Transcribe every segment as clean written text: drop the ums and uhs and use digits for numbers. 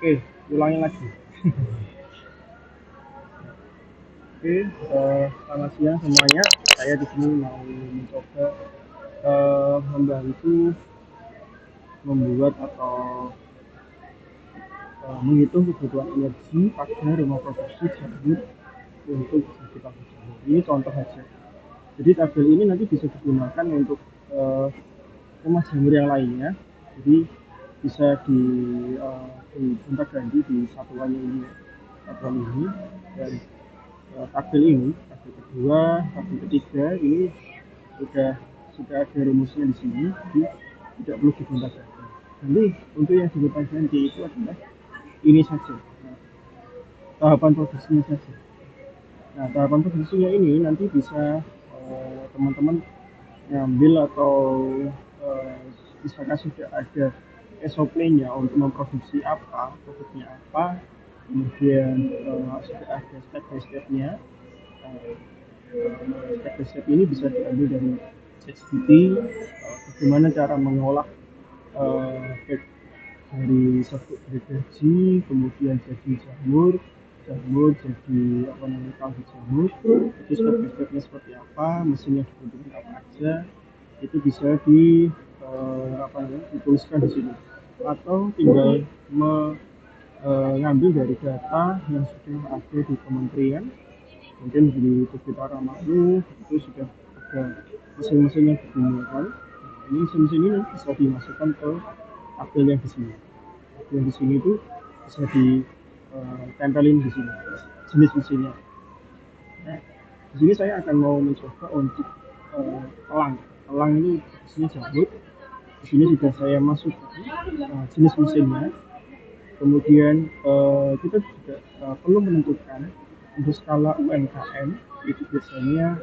Oke, ulangi lagi. Oke, selamat siang semuanya. Saya di sini mau mencoba membantu membuat atau menghitung kebutuhan energi pada rumah produksi jamur untuk jadi pabrik jamur. Ini contoh saja. Jadi tabel ini nanti bisa digunakan untuk rumah jamur yang lainnya. Jadi bisa digonta-ganti di satuannya ini, satuan ini, dan tabel ini, tabel kedua, tabel ketiga ini sudah ada rumusnya di sini, jadi tidak perlu digonta-ganti. Jadi untuk yang digonta-ganti itu adalah ini saja, tahapan produksinya saja. Nah, tahapan produksinya ini nanti bisa teman-teman ngambil atau misalkan sudah ada SOP-nya untuk memproduksi apa, produknya apa, kemudian sudah ada step by step-nya. Step by step ini bisa diambil dari ChatGPT, bagaimana cara mengolah dari satu gaji, kemudian jadi jamur jadi kaldu jamur, itu step by stepnya seperti apa, mesinnya dibutuhkan apa aja, itu bisa dituliskan di sini, atau tinggal mengambil dari data yang sudah ada di kementerian, mungkin di sekitar Ramadu itu sudah ada mesin-mesin yang digunakan. Ini mesin-mesin ini bisa dimasukkan ke tabel yang di sini. Tabel yang di sini itu bisa ditempelin di sini jenis mesinnya. Nah, di sini saya akan mau mencoba untuk elang. Elang ini isinya jamur. Di sini sudah saya masukkan jenis mesinnya. Kemudian kita juga perlu menentukan untuk skala UMKM itu biasanya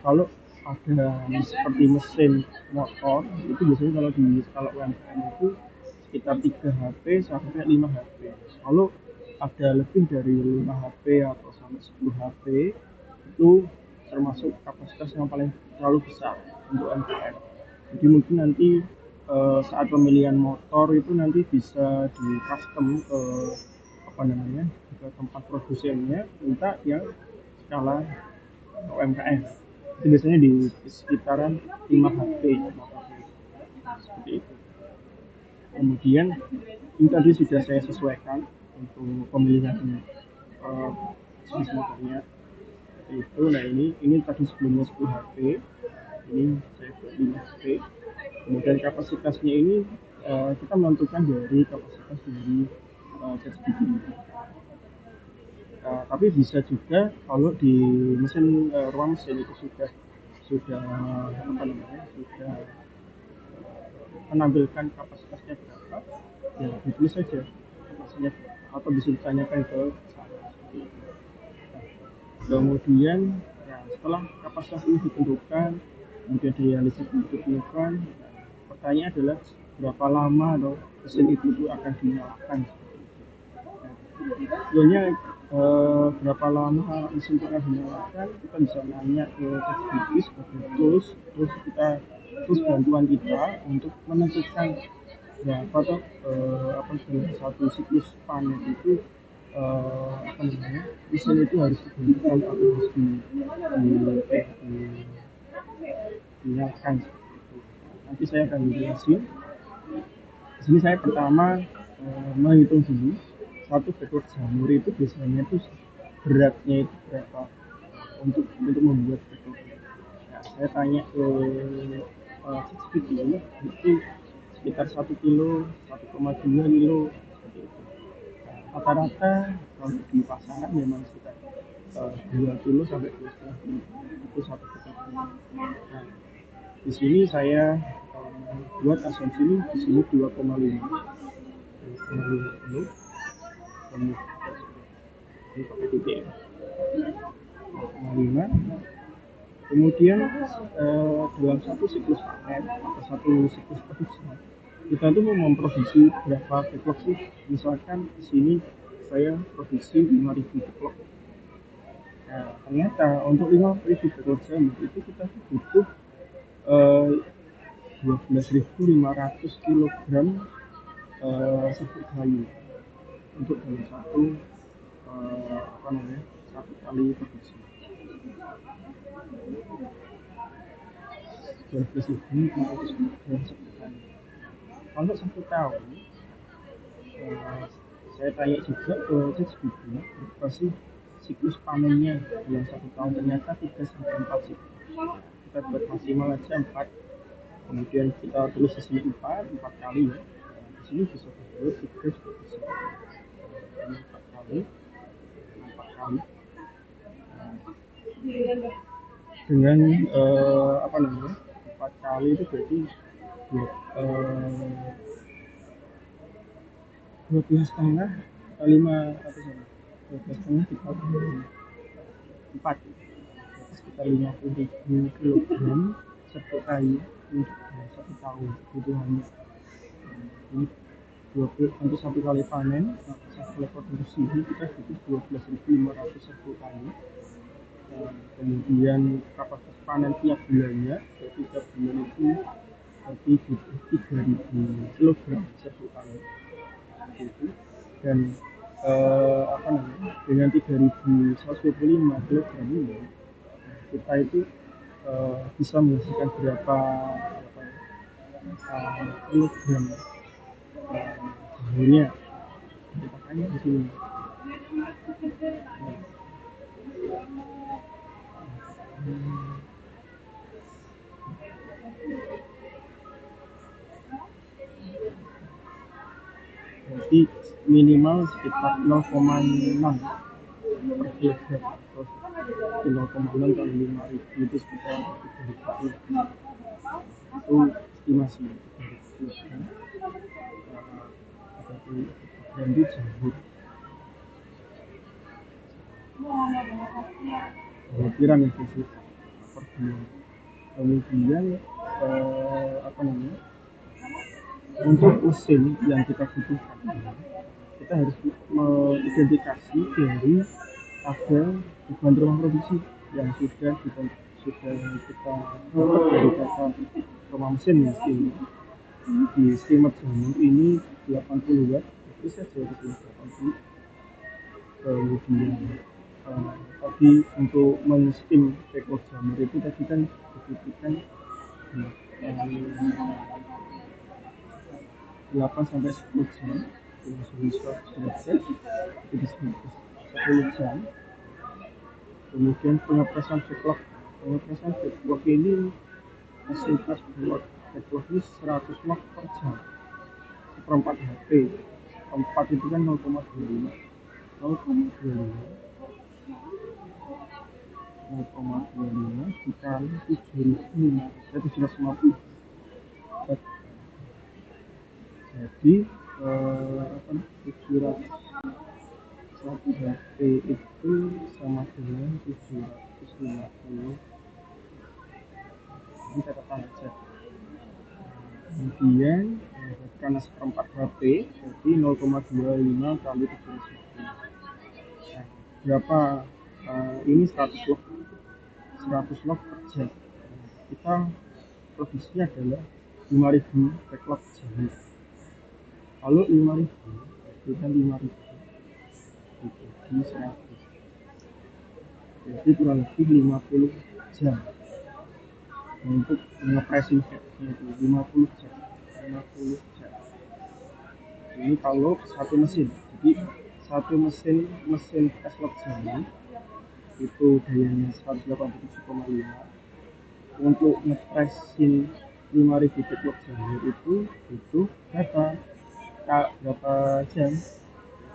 kalau ada seperti mesin motor itu biasanya kalau di skala UMKM itu sekitar 3 HP sampai 5 HP. Kalau ada lebih dari 5 HP atau sampai 10 HP itu termasuk kapasitas yang paling terlalu besar untuk UMKM. Jadi mungkin nanti saat pemilihan motor itu nanti bisa di custom ke ke tempat produsennya, minta yang skala UMKM. Itu biasanya di sekitaran 5 HP motornya. Seperti itu. Kemudian ini tadi sudah saya sesuaikan untuk pemilihan jenis motornya itu. Nah, ini tadi sebelumnya 10 HP, ini saya buat 5 HP. Kemudian kapasitasnya ini kita menentukan dari kapasitas dari ChatGPT. Tapi bisa juga kalau di ruang mesin itu sudah menampilkan kapasitasnya berapa, ya ditulis saja kapasitasnya atau bisa ditanyakan ke sana. Kemudian ya, setelah kapasitas ini ditentukan, kemudian ditentukan, pertanyaan adalah berapa lama atau mesin itu akan dinyalakan. Sebenarnya berapa lama mesin itu akan dinyalakan, kita bisa nanya ke ChatGPT sebagai terus bantuan kita untuk menentukan berapa satu siklus panen itu mesin itu harus dinyalakan atau harus dinyalakan. Nanti saya akan jelasin. Di sini saya pertama menghitung dulu satu ekor jamur itu biasanya itu beratnya itu berapa untuk membuat ekor. Nah, saya tanya ke ChatGPT itu sekitar 1 kilo, 1,2 kilo seperti itu. Rata-rata kalau di pasaran memang sekitar 2 kilo sampai 2,5 kilo itu satu ekor. Nah, di sini saya buat asumsi ini di sini 2,5 kilo. Ini pakai titik 2,5. Kemudian dalam satu siklus panen atau satu siklus produksi kita tuh mau memproduksi berapa backlog sih? Misalkan di sini saya produksi 5.000 backlog. Nah, ternyata untuk 5.000 backlog jamur itu kita butuh 12.500 kg serbuk kayu. untuk dalam satu satu kali produksi. 12.000 untuk dalam satu kali. Kalau 1 tahun, eh, saya tanya juga ke ChatGPT berapa sih siklus panennya dalam 1 tahun, ternyata 3 sampai 4 siklus. Kita buat maksimal aja 4, kemudian kita tulis di sini 4 kali ya. Di sini bisa dibuat 3 juga bisa. Ini 4 kali, 4 kali. Dengan 4 kali itu berarti 12,5 atau 5 atau sama 12,5 dikali 4, sekitar 50.000 kg serpuk kayu untuk 1 tahun kebutuhannya. Ini 20 untuk 1 kali panen, satu kali produksi ini kita butuh 12.500 serpuk kayu. Kemudian kapasitas panen tiap bulannya, jadi tiap bulan itu berarti butuh 3.000 kg serpuk kayu. Itu. Dan dengan 3.125 kg ini kita itu bisa menghasilkan berapa kilogram jamurnya. Kita tanya di sini. Jadi minimal sekitar 0,6 per kilogram atau 0,6 kali 5.000 itu sekitar 3.000 itu estimasi 3.000 kilogram itu jamur kira itu sih per bulan. Kemudian untuk mesin yang kita butuhkan, kita harus mengidentifikasi dari ada beban ruang produksi yang sudah kita dapat dari data rumah mesin mesin di steamer jamur ini 80 watt, itu saja di 80. Kemudian tadi untuk men-steam backlog jamur itu tadi kan dibutuhkan 8 sampai 10 jam dengan suhu 100 derajat itu disebut 10 jam. Kemudian pengepresan backlog ini fasilitas backlog ini 100 watt per jam, seperempat HP. 4 itu kan 0,25 dikali 750. Jadi 700 1 HP itu sama dengan 750. Ini catatan aja. Kemudian karena seperempat HP jadi 0,25 kali 750. Nah, berapa ini 100 log per jam. Kita produksi adalah 5.000 backlog jamur. Kalau 5.000 kita 5.000 dibagi 100, jadi kurang lebih 50 jam untuk nge-pressing itu 50 jam. Ini kalau satu mesin, jadi satu mesin press-log jamur itu dayanya 187,5. Untuk nge-pressin 5.000 backlog jamur itu berapa jam?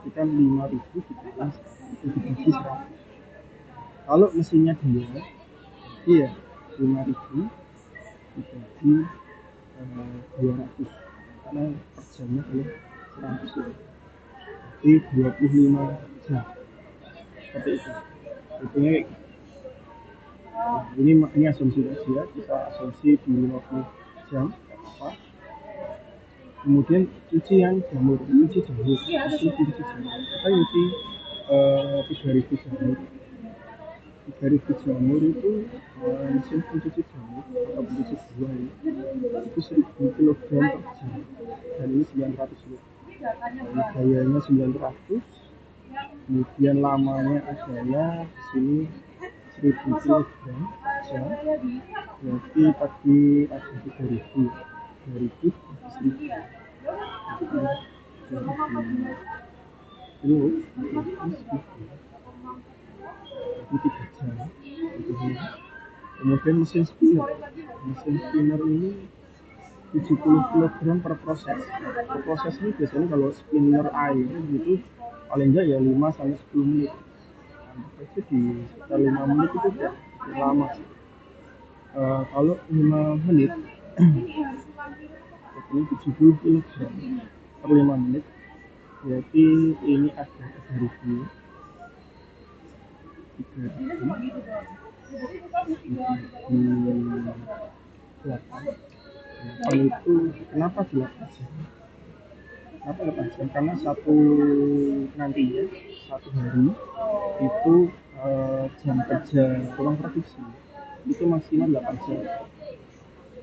Kita 5.000 dikali itu dibagi 100. Kalau mesinnya dia, iya 5.000 dibagi 200 karena per jamnya adalah 100 ya. Jadi 25 jam. Seperti itu. Hitungnya kayak gitu. Ini asumsi aja, kita asumsi di 50 jam, nggak apa-apa. Kemudian cucian jamur, kita cuci 3.000 jamur. 3.000 jamur itu mesin pencuci jamur atau pencuci buah itu 1.000 kg per jam, dan ini 900 watt. Gayanya 900, kemudian lamanya adalah sini 1000 kg ya. Berarti tadi ada 3000, 3000 1000 kilo, itu 3 jam. Kemudian mesin spinner ini 70 kg per proses. Per proses ini biasanya kalau spinner air gitu paling enggak ya 5 sampai 10 menit. Nah, itu di sekitar 5 menit itu udah lama. Kalau 5 menit ini 70 kg per 5 menit, berarti ini ada 3000, 8 itu kenapa 8 jam? Kenapa 8 jam? Karena nantinya satu hari itu jam kerja ruang produksi itu maksimal 8 jam.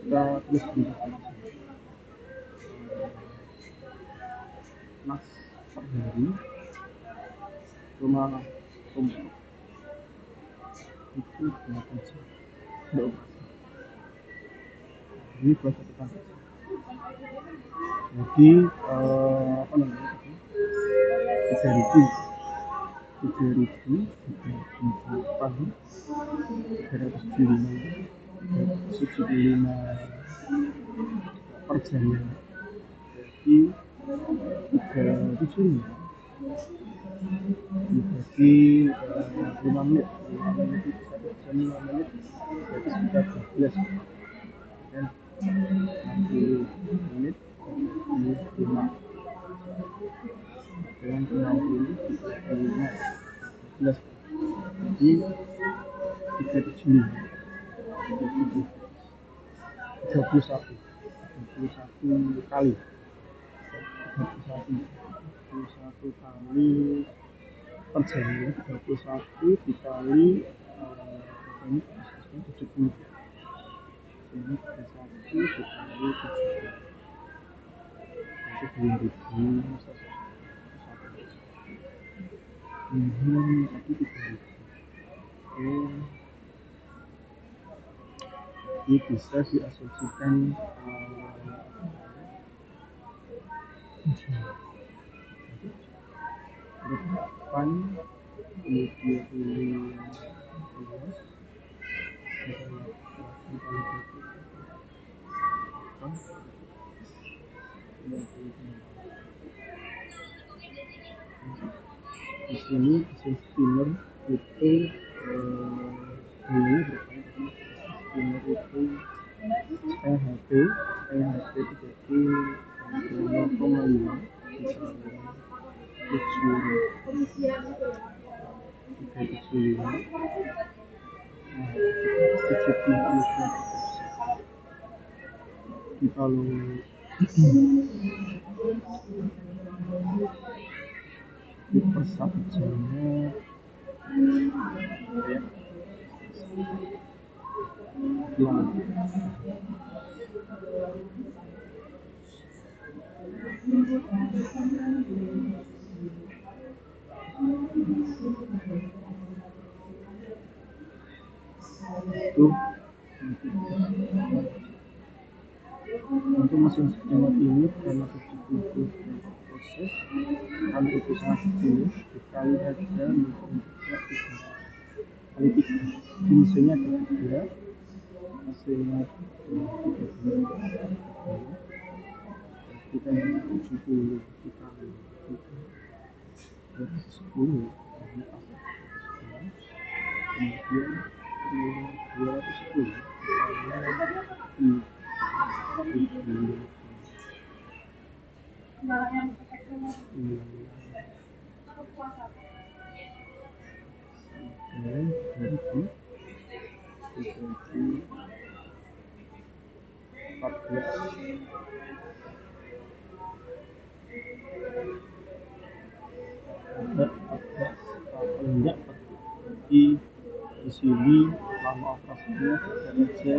Kita terus berjalan mas per hari rumah itu 8 jam. Ini buat catatan. Jadi apa namanya tadi 3000 375 per jam, jadi 375 dibagi 5 menit, 5 menit itu 1 jam 5 menit berarti sekitar 12 dan 60 menit 5 dengan 60 12 jadi 375 31 kali 31 kali per jam ya, 31 dikali ini 70 ini 31 dikali 70 itu 2000 tadi 3000. Ini bisa diasumsikan depan kemudian ini di sini mesin spinner itu ini spinner itu EHP itu jadi 0,5 misalnya 375 kalau di per 1 jamnya ya itu untuk mesin spinner ini karena 70 proses kan itu sangat kecil dikali saja kali 3 mesinnya ada 3 hasilnya 30 kita 70 dikali 10 kemudian 210 di sini lama operasinya saja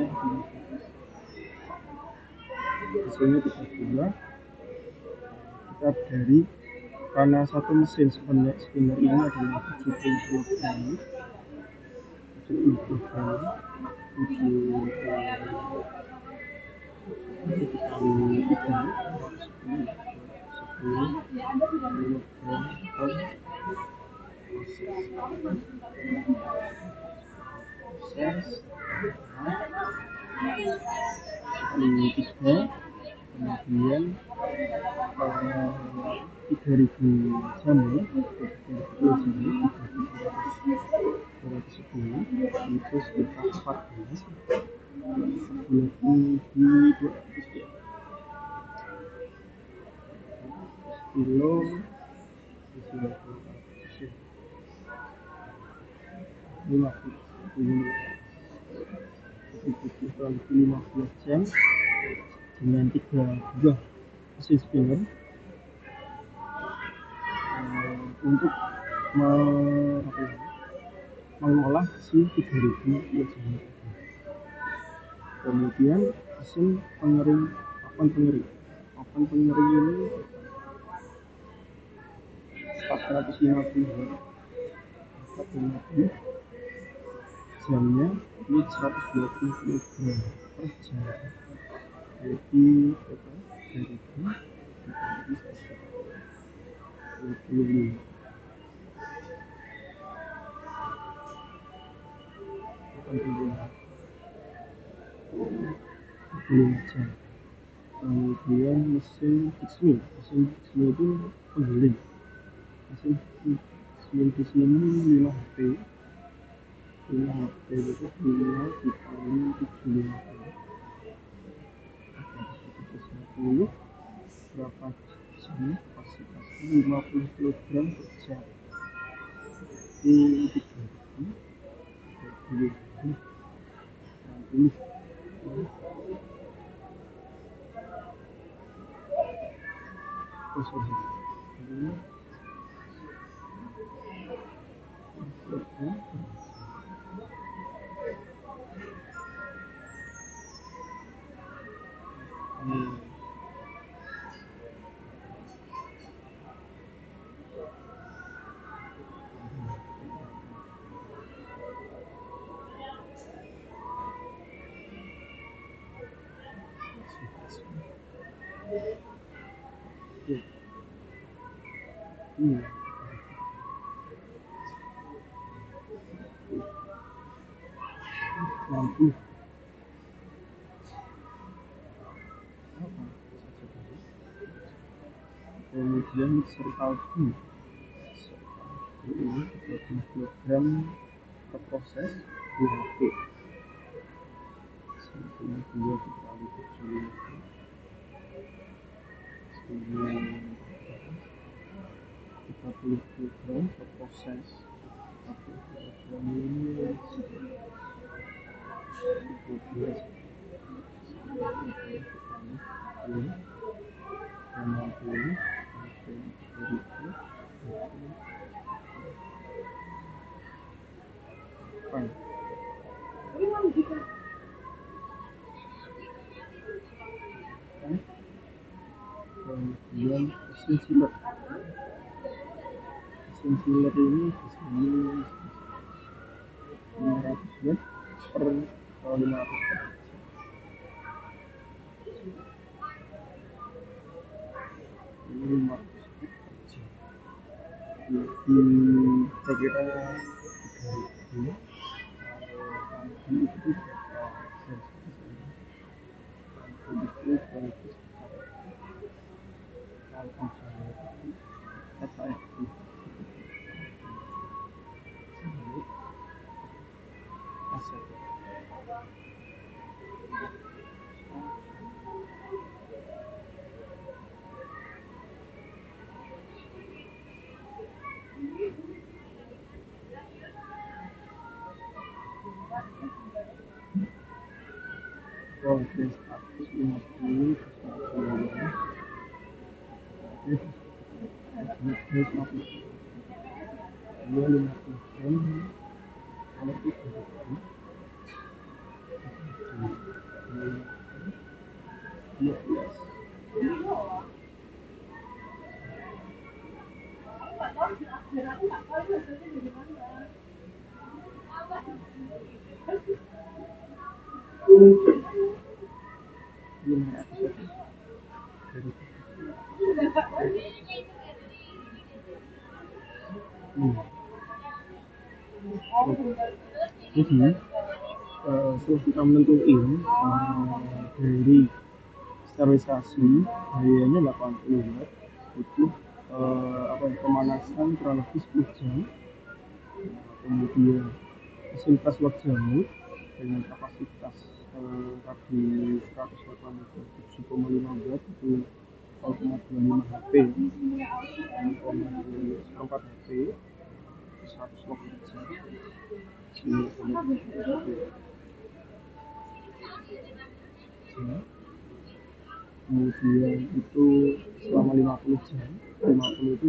di sini 32 start dari karena satu mesin spinner ini adalah 70 kg 70 kg 7 dikali 3 10 kilogram per proses kali 3 kemudian 3000 jam ya 3000 jam 210 itu sekitar 14 bulan di 200 ya kilo isi 15 butuh 15 jam dengan 3 buah mesin spinner untuk mengolah si 3000 kg. Kemudian mesin pengering oven pengering ini 450 jamnya ini 120 kg per jam. Jadi total 3000 dikali 25 jam. Kemudian mesin Dixmill itu penggiling. Mesin di sini 5 HP. 5 HP itu 5 dikali 750 berapa jam kapasitasnya 50 kg per jam. Jadi 3000 60 oh sorry ini iya 60 apa kemudian mixer kaldu ini 30 kg per proses 2 HP sama 2 dikali 7 30 kg per proses 30 kg ini 12 kemudian mesin chiller ini di sini 500 watt per 500 watt ini 500 watt per jam kira-kira 3000 itu itu bagus kalau saya aset progres 150 terus 50 50 jam kalau itu 12 500 dari hmm. Jadi setelah kita menentuin dari sterilisasi biayanya 80 watt itu pemanasan kurang lebih 10 jam, kemudian fasilitas wak jamur dengan kapasitas tadi 187,5 watt itu 0,25 HP, 0,4 HP, 100 watt per jam. Kemudian itu selama 50 jam, 50 itu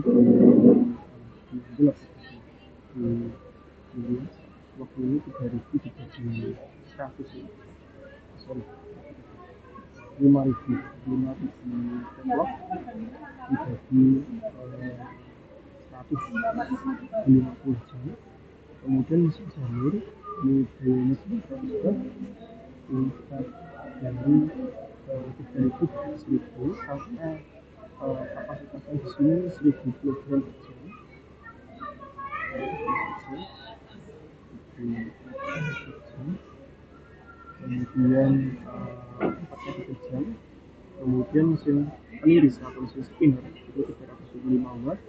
gelap di waktu ini 3.000 dibagi 100 ya, sorry 5.000 develop dibagi 150 jam. Kemudian mesin jamur ini biayanya 900 tingkat dari 3.000 ke 1.000 karena kapasitasnya di sini 1.000 kilogram per jam. Kemudian 4 kali jam. Kemudian mesin peniris atau mesin spinner itu 375 watt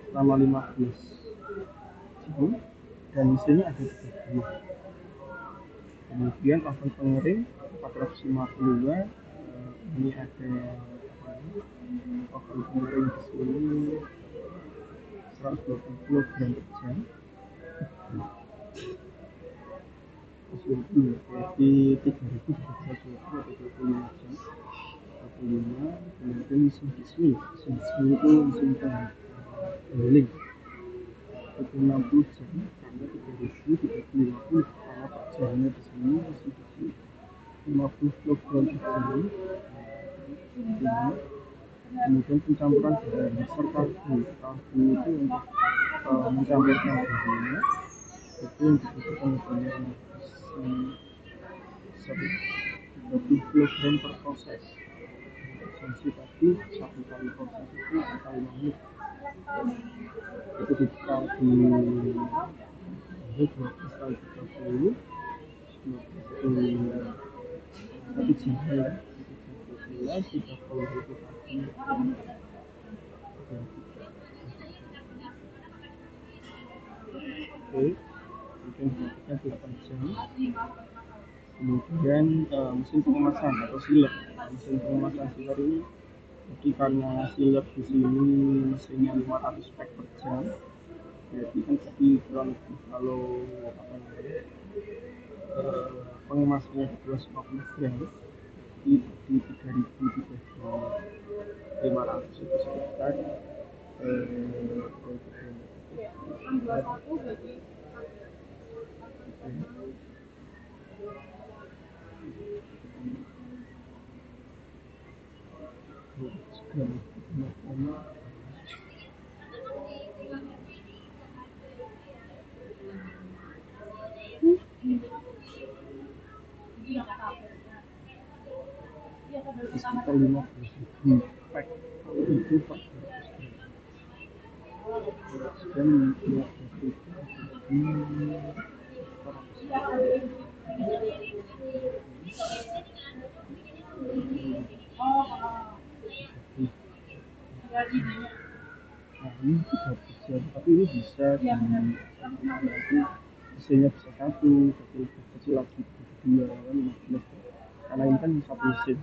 selama 15 jam, dan mesinnya ada 3 buah. Kemudian oven pengering 450 watt. Ini ada oven pengering di sini 120 kg per jam. Jadi 3.000 bisa 120 atau 25 jam. 25. Kemudian mesin bismi itu mesin penggiling itu 60 jam karena 3.000 dibagi 50 karena per jamnya di sini mesin bismi 50 kg per jam. Kemudian pencampuran bahan serta kaldu itu untuk mencampurkan bahannya itu yang dibutuhkan banyak bisa 30 kg per proses. Konsumsi tadi 1 kali proses itu sekitar 5 menit. Itu ditekan di 12 kali 30, 1 jam ya, 1 jam 12, 30 itu tadi. Oke, mungkin praktiknya 8 jam. Kemudian mesin pengemasan atau sealer. Mesin pengemasan sealer ini jadi karena sealer di sini mesinnya 500 pack per jam, jadi kan jadi kurang lebih kalau pengemasannya 250 gram di 3.000 dibagi 500 itu sekitar sekitar 15.000 pack itu per 200 gram, 15.000 nah ini 30 jam, tapi ini bisa nanti mesinnya bisa satu lebih kecil lagi 2 kan 15, karena ini kan satu mesin.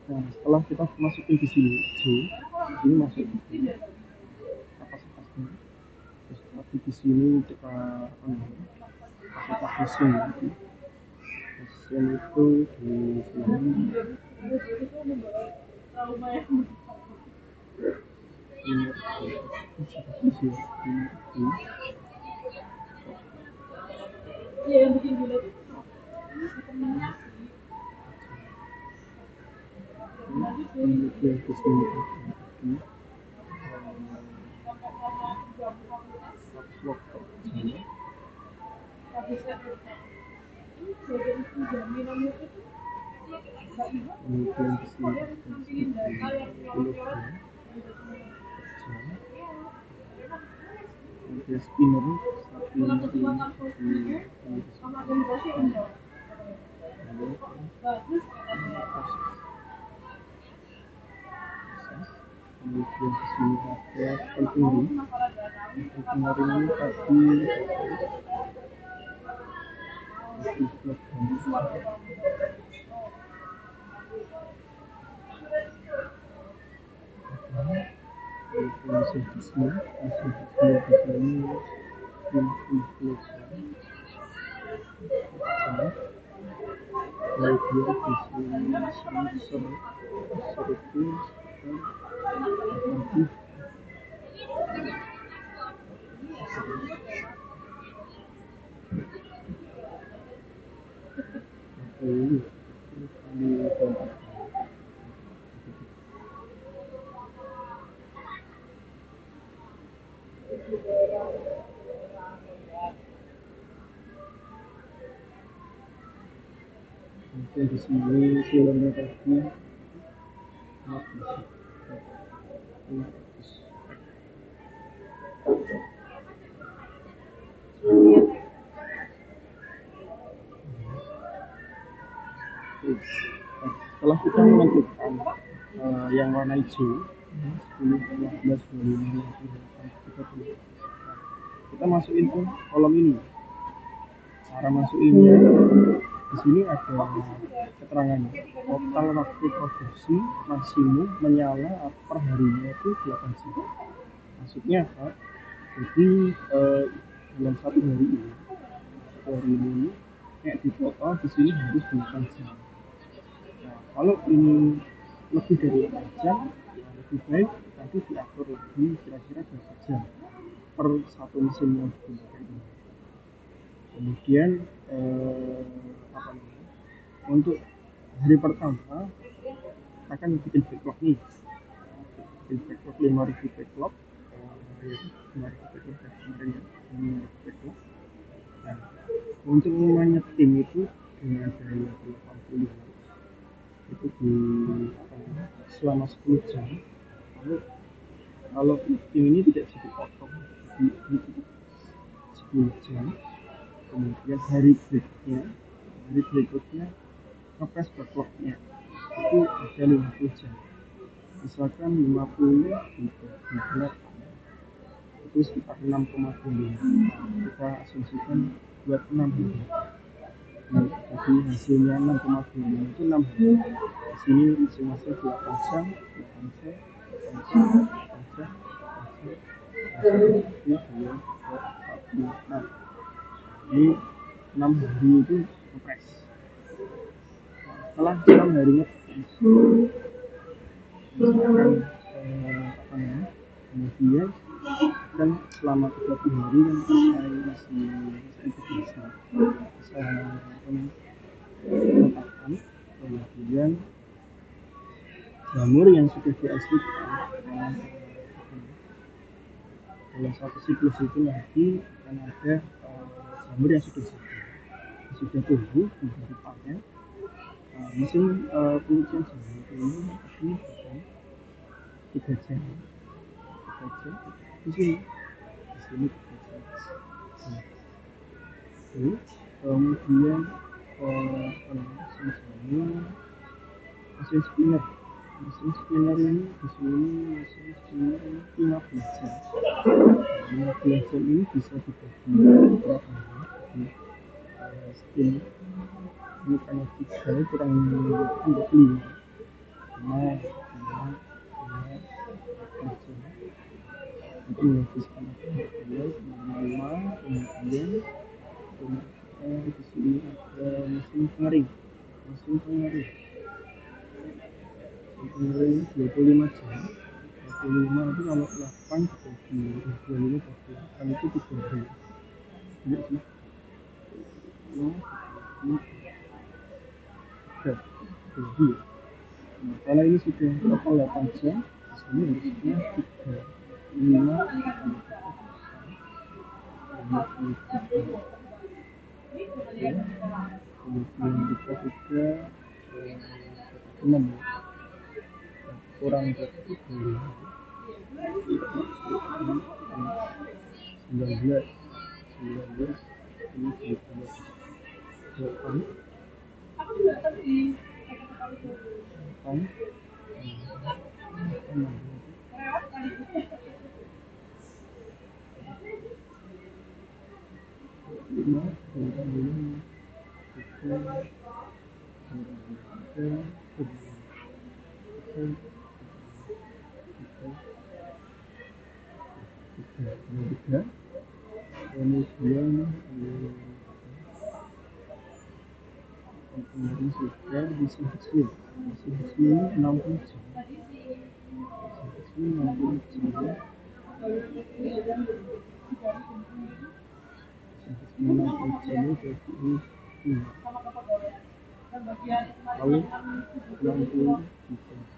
Nah, setelah kita masukin di sini ini masuk kapasitasnya. Terus tadi di sini kita kasih mesin itu di sini kemudian di sini ada lagi workshop kerjanya, kemudian di sini ada kilogram kerja, kemudian spinner sapi ini kemudian di sini ada pentinggi ini tadi mesin di sini di sini 50 kilogram kemudian di sini sensor itu sekitar 80 kali 4. Kemudian di sini filmnya tadi 15. Setelah kita menentukan yang warna hijau 10, 15, 25, 28, 30, kita masukin ke kolom ini. Cara masukinnya di sini ada keterangannya, total waktu produksi maksimum menyala per harinya itu 8 jam. Maksudnya apa? Jadi dalam satu hari ini kayak di total di sini harus 8 jam. Nah, kalau ini lebih dari 8 jam, lebih baik nanti diatur lagi kira-kira berapa jam per satu mesin yang digunakan ini. Kemudian apa namanya? Untuk hari pertama kita akan bikin backlog nih, bikin backlog 5.000 backlog, 5.000 backlog dari kemarin ya, 5.000 backlog. Nah, untuk namanya tim itu dengan daya 80 itu di selama 10 jam. Lalu kalau tim ini tidak jadi potong, jadi 10 jam. Kemudian hari berikutnya ngepres backlognya itu ada 50 jam. Misalkan 50 dibagi 8 itu sekitar 6,2. Kita asumsikan buat 6 hari. Jadi hasilnya 6,2 itu 6 hari. Di sini masing-masing 8 jam, 8 jam, 8 jam, 8 jam, 8 jam, 1, 2, 3, 4, 5, 6. Ini 6 hari itu ngepres. Setelah 6 hari ngepres, misalkan apa namanya, kemudian kan selama 30 hari kan saya masih integrasi, saya letakkan, kemudian jamur yang sudah diaslikan dalam satu siklus itu nanti akan ada jamur yang sudah tumbuh bisa dipakai. Mesin pengujian jamur ini bukan 3 jam di sini 3 jam. Ini kemudian mesin spinner ini di sini mesin spinner ini 15 jam. 15 jam ini bisa dibagi berapa hari di spin ini karena 3 kurang untuk 5 jam itu menghabiskan kemudian di sini ada mesin pengering 25 jam. 25 itu kalau 8 dibagi 25 dibagi 8 itu 3 hari. Iya sih. tiga tinggi. Nah, kalau ini sudah total 8 jam, di sini harusnya 3, 5, kemudian kita juga 6 ya, kurang berarti 19 19 ini 8 8 6 5 9 10 3 kemudian kemarin sudah isi hasil 60 jam, isi 60 jam, isi 60 jam jadi ini lalu 60 dikasih 12 lagi, kalau 60 dikasih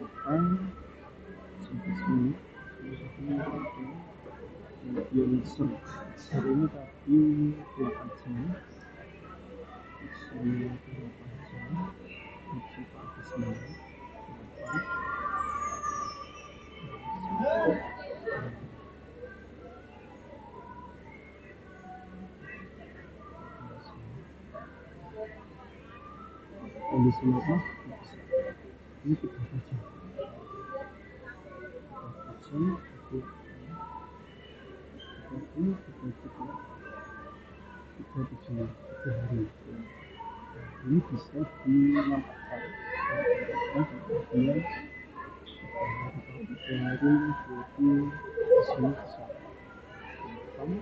8 dikali 8 hari ini tadi 8 jam, isi 8 jam, isi pagi 9, 8, kondisi apa? Ini 3 jam, 3 jam, ini 3 hari. Ini bisa dimanfaatkan. Kemudian 3 hari jadi di sini bisa 8, 8.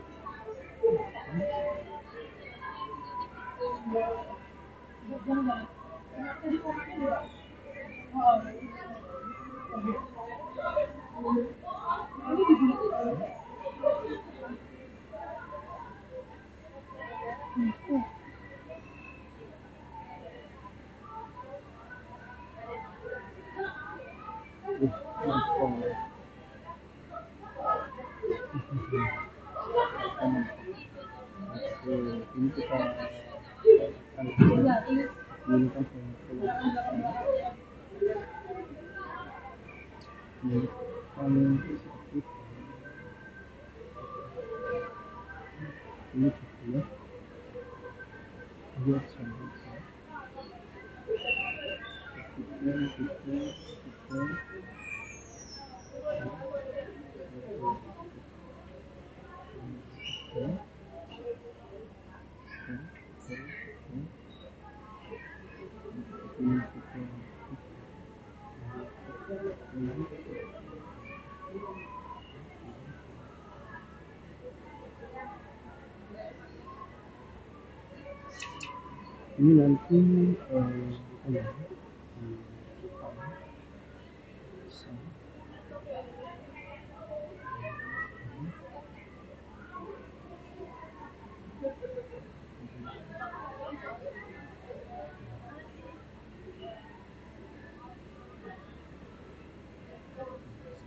Ini kita akan ini kan ini juga buat sampai tiga ini nanti apa ya,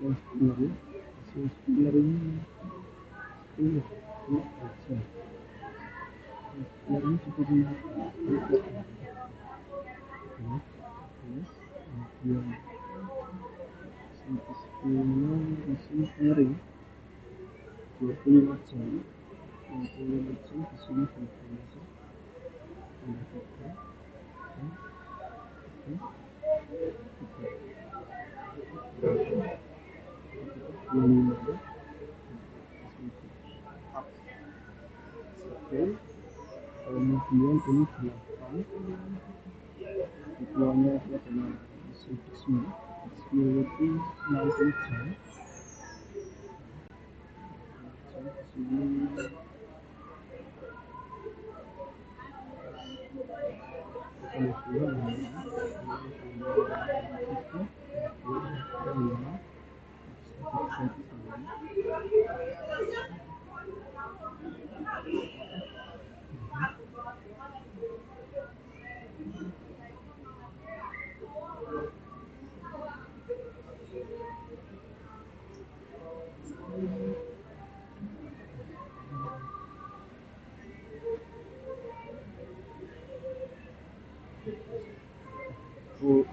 Mesin spinner, mesin spinner ini aja. Spinner ini cukup kemudian mesin spinner 25 jam, 25 jam di sini 25 jam, tambah 3, 25 jam, oke. Kemudian ini 8, keduanya itu adalah mesin bismil, bismil itu 60 jam, di sini kemudian 5, oh,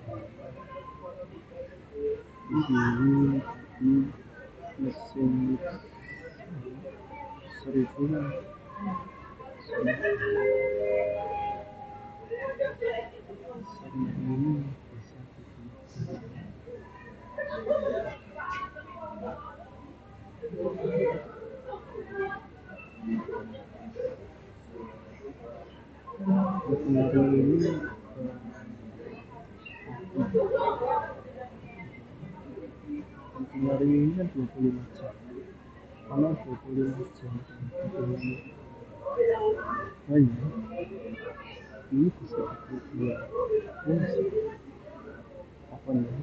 di sini di mesin 1000 ini bisa kemarin ini kemarin ini kan 25 jam, kalau 25 jam dengan banyak ini bisa dua fungsi apa nih